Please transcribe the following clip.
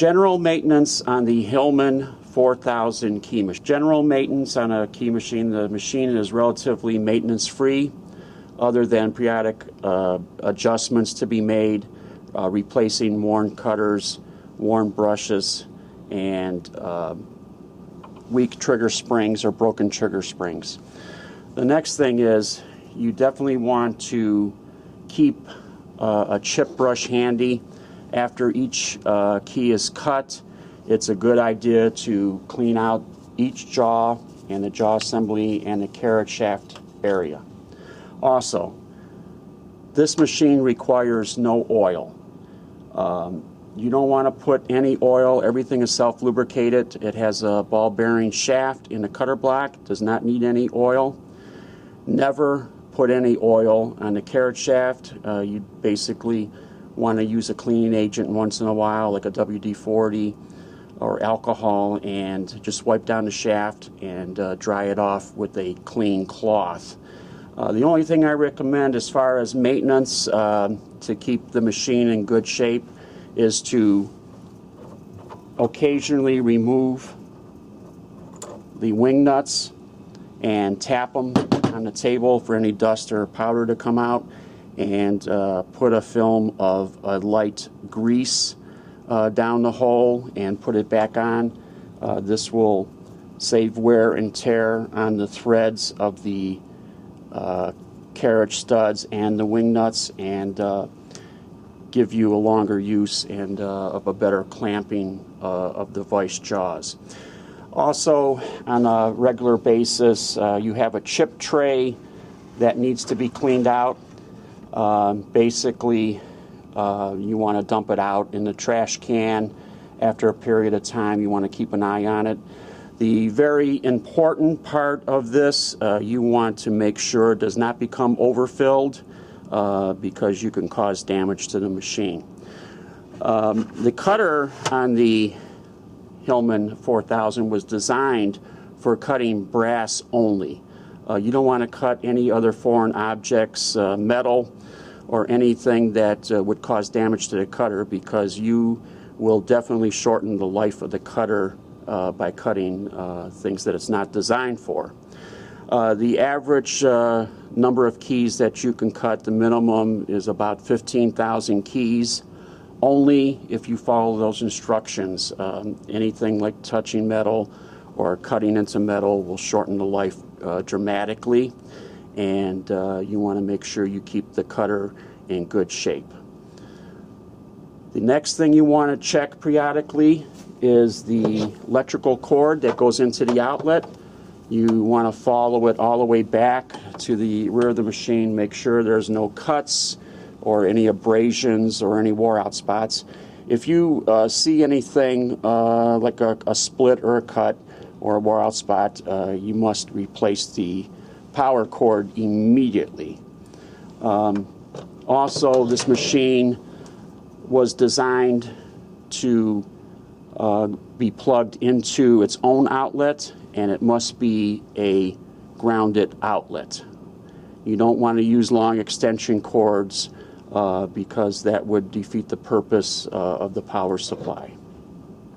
General maintenance on the Hillman 4000 key machine. General maintenance on a key machine, the machine is relatively maintenance free other than periodic adjustments to be made, replacing worn cutters, worn brushes, and weak trigger springs or broken trigger springs. The next thing is you definitely want to keep a chip brush handy. After each key is cut, it's a good idea to clean out each jaw and the jaw assembly and the carriage shaft area. Also, this machine requires no oil. You don't want to put any oil. Everything is self-lubricated. It has a ball bearing shaft in the cutter block. Does not need any oil. Never put any oil on the carriage shaft. You basically want to use a cleaning agent once in a while, like a WD-40 or alcohol, and just wipe down the shaft and dry it off with a clean cloth. The only thing I recommend as far as maintenance to keep the machine in good shape is to occasionally remove the wing nuts and tap them on the table for any dust or powder to come out, and put a film of a light grease down the hole and put it back on. This will save wear and tear on the threads of the carriage studs and the wing nuts, and give you a longer use and of a better clamping of the vice jaws. Also, on a regular basis, you have a chip tray that needs to be cleaned out. Basically, you want to dump it out in the trash can. After a period of time, you want to keep an eye on it. The very important part of this, you want to make sure it does not become overfilled, because you can cause damage to the machine. The cutter on the Hillman 4000 was designed for cutting brass only. You don't want to cut any other foreign objects, metal, or anything that would cause damage to the cutter, because you will definitely shorten the life of the cutter by cutting things that it's not designed for. The average number of keys that you can cut, the minimum is about 15,000 keys, only if you follow those instructions. Anything like touching metal or cutting into metal will shorten the life dramatically, and you want to make sure you keep the cutter in good shape. The next thing you want to check periodically is the electrical cord that goes into the outlet. You want to follow it all the way back to the rear of the machine. Make sure there's no cuts or any abrasions or any wore out spots. If you see anything like a split or a cut or a wore out spot, you must replace the power cord immediately. Also, this machine was designed to be plugged into its own outlet, and it must be a grounded outlet. You don't want to use long extension cords because that would defeat the purpose of the power supply.